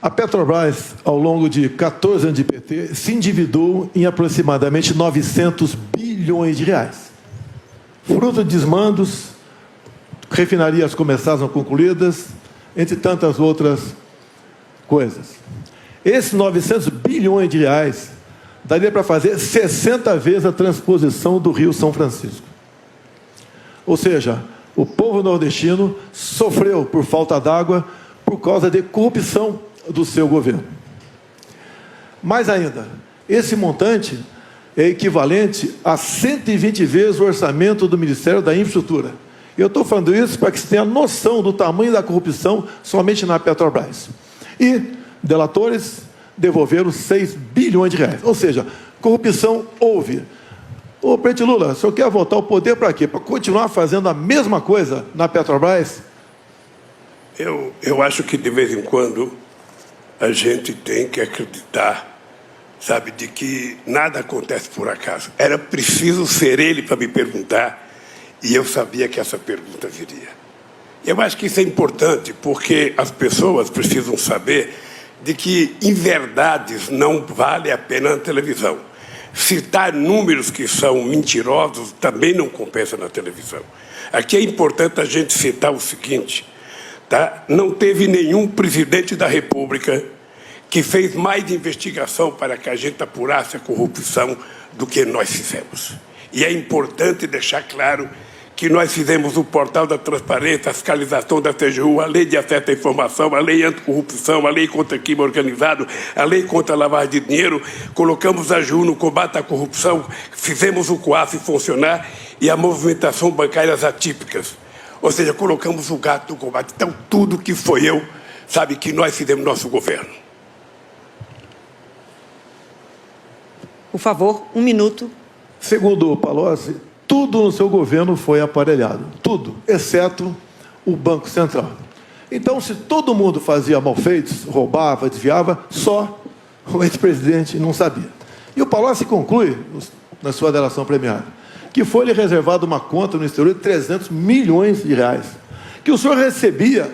A Petrobras, ao longo de 14 anos de PT, se endividou em aproximadamente 900 bilhões de reais. Fruto de desmandos, refinarias começadas não concluídas, entre tantas outras coisas. Esses 900 bilhões de reais daria para fazer 60 vezes a transposição do Rio São Francisco. Ou seja, o povo nordestino sofreu por falta d'água por causa de corrupção do seu governo. Mais ainda, esse montante é equivalente a 120 vezes o orçamento do Ministério da Infraestrutura. Eu estou falando isso para que você tenha noção do tamanho da corrupção somente na Petrobras. E delatores devolveram 6 bilhões de reais. Ou seja, corrupção houve. Ô, presidente Lula, o senhor quer voltar ao poder para quê? Para continuar fazendo a mesma coisa na Petrobras? Eu acho que, de vez em quando, a gente tem que acreditar, sabe, de que nada acontece por acaso. Era preciso ser ele para me perguntar, e eu sabia que essa pergunta viria. Eu acho que isso é importante, porque as pessoas precisam saber de que inverdades não vale a pena na televisão. Citar números que são mentirosos também não compensa na televisão. Aqui é importante a gente citar o seguinte, tá? Não teve nenhum presidente da República que fez mais investigação para que a gente apurasse a corrupção do que nós fizemos. E é importante deixar claro que nós fizemos o portal da transparência, a fiscalização da TGU, a lei de acesso à informação, a lei anticorrupção, a lei contra crime organizado, a lei contra a lavagem de dinheiro, colocamos a AGU no combate à corrupção, fizemos o COAF funcionar e a movimentação bancárias atípicas. Ou seja, colocamos o gato no combate. Então, tudo que foi eu, sabe, que nós fizemos no nosso governo. Por favor, 1 minuto. Segundo o Palocci, tudo no seu governo foi aparelhado. Tudo, exceto o Banco Central. Então, se todo mundo fazia malfeitos, roubava, desviava, só o ex-presidente não sabia. E o Palocci conclui, na sua delação premiada, que foi-lhe reservada uma conta no exterior de 300 milhões de reais, que o senhor recebia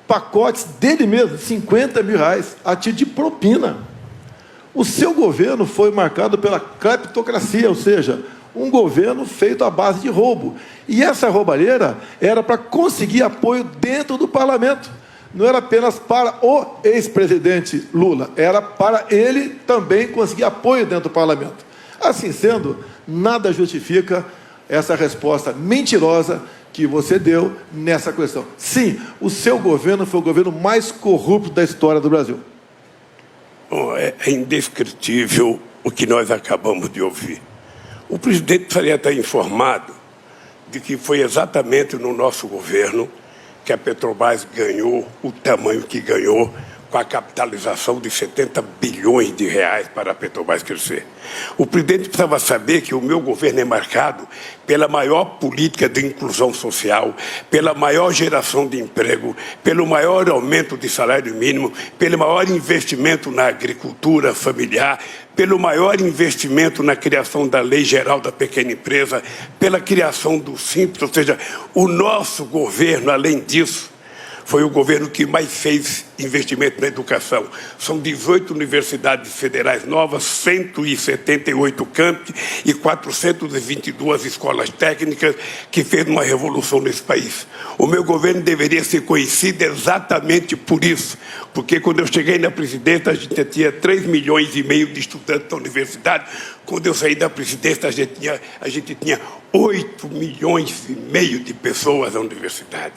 pacotes dele mesmo, de 50 mil reais, a título de propina. O seu governo foi marcado pela cleptocracia, ou seja, um governo feito à base de roubo. E essa roubalheira era para conseguir apoio dentro do parlamento. Não era apenas para o ex-presidente Lula, era para ele também conseguir apoio dentro do parlamento. Assim sendo, nada justifica essa resposta mentirosa que você deu nessa questão. Sim, o seu governo foi o governo mais corrupto da história do Brasil. Bom, é indescritível o que nós acabamos de ouvir. O presidente precisaria estar informado de que foi exatamente no nosso governo que a Petrobras ganhou o tamanho que ganhou, com a capitalização de 70 bilhões de reais para a Petrobras crescer. O presidente precisava saber que o meu governo é marcado pela maior política de inclusão social, pela maior geração de emprego, pelo maior aumento de salário mínimo, pelo maior investimento na agricultura familiar, pelo maior investimento na criação da Lei Geral da Pequena Empresa, pela criação do Simples, ou seja, o nosso governo, além disso, foi o governo que mais fez investimento na educação. São 18 universidades federais novas, 178 campi e 422 escolas técnicas que fez uma revolução nesse país. O meu governo deveria ser conhecido exatamente por isso, porque quando eu cheguei na presidência, a gente tinha 3,5 milhões de estudantes na universidade. Quando eu saí da presidência, a gente tinha 8,5 milhões de pessoas na universidade.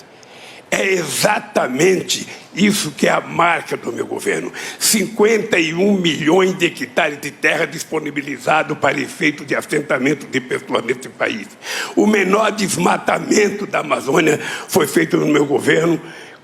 É exatamente isso que é a marca do meu governo. 51 milhões de hectares de terra disponibilizados para efeito de assentamento de pessoas nesse país. O menor desmatamento da Amazônia foi feito no meu governo,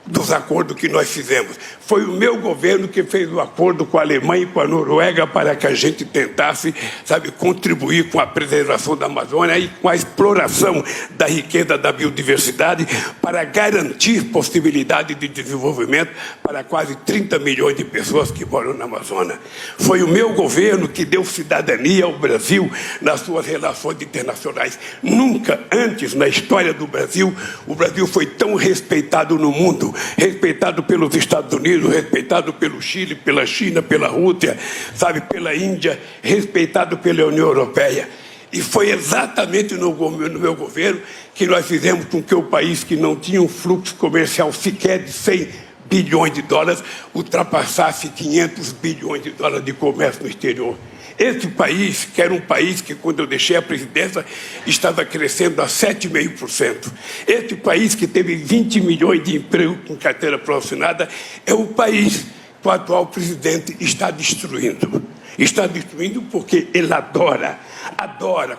dos acordos que nós fizemos. Foi o meu governo que fez o acordo com a Alemanha e com a Noruega para que a gente tentasse, sabe, contribuir com a preservação da Amazônia e com a exploração da riqueza da biodiversidade para garantir possibilidade de desenvolvimento para quase 30 milhões de pessoas que moram na Amazônia. Foi o meu governo que deu cidadania ao Brasil nas suas relações internacionais. Nunca antes na história do Brasil, o Brasil foi tão respeitado no mundo respeitado pelos Estados Unidos, respeitado pelo Chile, pela China, pela Rússia, sabe, pela Índia, respeitado pela União Europeia. E foi exatamente no meu governo que nós fizemos com que o país que não tinha um fluxo comercial sequer de 100 bilhões de dólares ultrapassasse 500 bilhões de dólares de comércio no exterior. Esse país, que era um país que, quando eu deixei a presidência, estava crescendo a 7,5%. Esse país que teve 20 milhões de empregos com carteira profissional, é o país que o atual presidente está destruindo. Está destruindo porque ele adora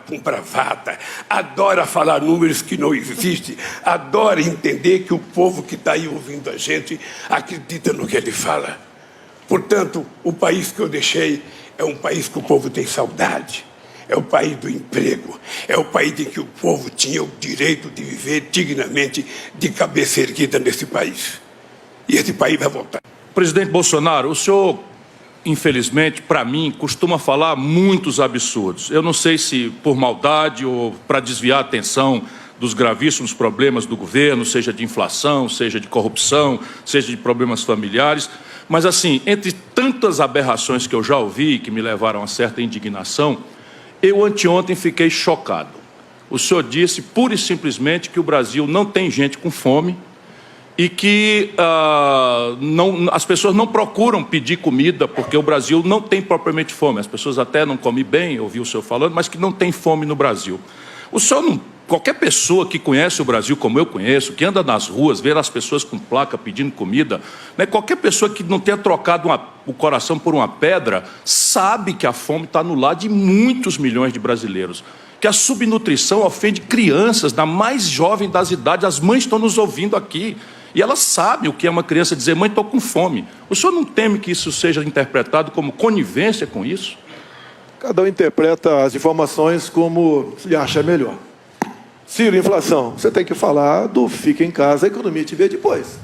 com bravata, adora falar números que não existem, adora entender que o povo que está aí ouvindo a gente acredita no que ele fala. Portanto, o país que eu deixei é um país que o povo tem saudade, é o país do emprego, é o país em que o povo tinha o direito de viver dignamente, de cabeça erguida nesse país. E esse país vai voltar. Presidente Bolsonaro, o senhor, infelizmente, para mim, costuma falar muitos absurdos. Eu não sei se por maldade ou para desviar a atenção dos gravíssimos problemas do governo, seja de inflação, seja de corrupção, seja de problemas familiares. Mas, assim, entre tantas aberrações que eu já ouvi, que me levaram a certa indignação, eu anteontem fiquei chocado. O senhor disse, pura e simplesmente, que o Brasil não tem gente com fome e que as pessoas não procuram pedir comida porque o Brasil não tem propriamente fome. As pessoas até não comem bem, eu ouvi o senhor falando, mas que não tem fome no Brasil. O senhor não... Qualquer pessoa que conhece o Brasil como eu conheço, que anda nas ruas, vê as pessoas com placa pedindo comida, né? Qualquer pessoa que não tenha trocado o coração por uma pedra, sabe que a fome está no lar de muitos milhões de brasileiros. Que a subnutrição ofende crianças, na mais jovem das idades. As mães estão nos ouvindo aqui e elas sabem o que é uma criança dizer: mãe, estou com fome. O senhor não teme que isso seja interpretado como conivência com isso? Cada um interpreta as informações como se acha melhor. Ciro, inflação, você tem que falar do fica em casa, a economia te vê depois.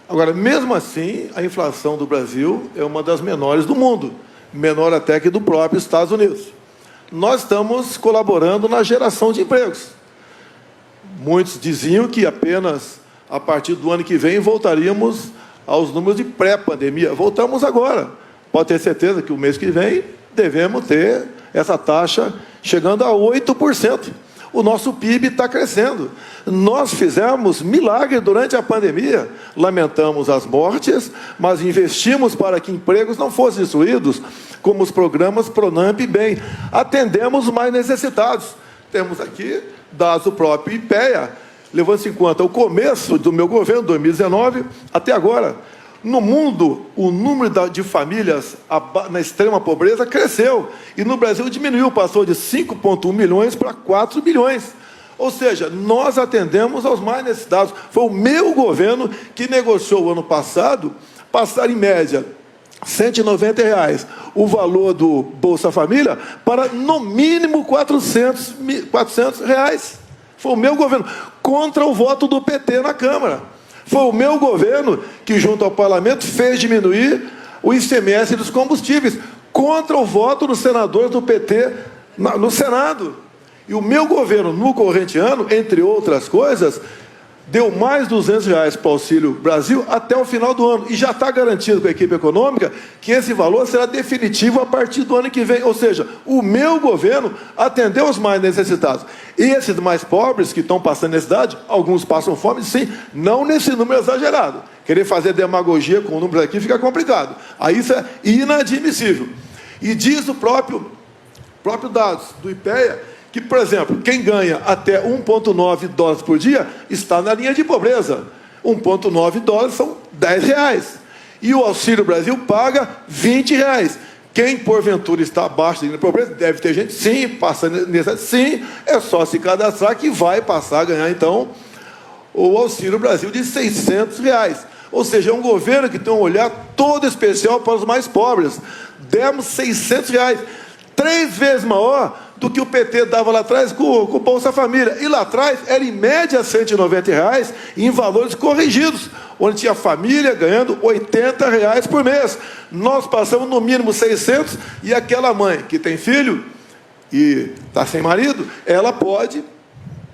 Agora, mesmo assim, a inflação do Brasil é uma das menores do mundo, menor até que do próprio Estados Unidos. Nós estamos colaborando na geração de empregos. Muitos diziam que apenas a partir do ano que vem voltaríamos aos números de pré-pandemia. Voltamos agora. Pode ter certeza que o mês que vem devemos ter essa taxa chegando a 8%. O nosso PIB está crescendo. Nós fizemos milagre durante a pandemia. Lamentamos as mortes, mas investimos para que empregos não fossem destruídos, como os programas Pronamp e Bem. Atendemos os mais necessitados. Temos aqui dados do próprio IPEA, levando-se em conta o começo do meu governo, 2019, até agora. No mundo, o número de famílias na extrema pobreza cresceu. E no Brasil diminuiu, passou de 5,1 milhões para 4 milhões. Ou seja, nós atendemos aos mais necessitados. Foi o meu governo que negociou o ano passado, passar em média R$ 190 o valor do Bolsa Família para, no mínimo, R$ 400. Foi o meu governo, contra o voto do PT na Câmara. Foi o meu governo que, junto ao parlamento, fez diminuir o ICMS dos combustíveis, contra o voto dos senadores do PT no Senado. E o meu governo, no corrente ano, entre outras coisas, deu mais R$ 200 para o Auxílio Brasil até o final do ano. E já está garantido com a equipe econômica que esse valor será definitivo a partir do ano que vem. Ou seja, o meu governo atendeu os mais necessitados. E esses mais pobres que estão passando necessidade, alguns passam fome, sim, não nesse número exagerado. Querer fazer demagogia com números aqui fica complicado. Aí isso é inadmissível. E diz o próprio dados do IPEA, que, por exemplo, quem ganha até 1,9 dólares por dia está na linha de pobreza. 1,9 dólares são R$10. E o Auxílio Brasil paga R$20. Quem, porventura, está abaixo da linha de pobreza, deve ter gente, sim, passando nessa. Sim, é só se cadastrar que vai passar a ganhar, então, o Auxílio Brasil de R$600. Ou seja, é um governo que tem um olhar todo especial para os mais pobres. Demos R$600, 3 vezes maior do que o PT dava lá atrás com o Bolsa Família. E lá atrás era em média R$190 em valores corrigidos, onde tinha família ganhando R$80 por mês. Nós passamos no mínimo 600 e aquela mãe que tem filho e está sem marido, ela pode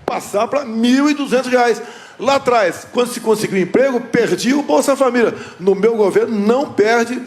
passar para R$1.200. Lá atrás, quando se conseguiu emprego, perdia o Bolsa Família. No meu governo, não perde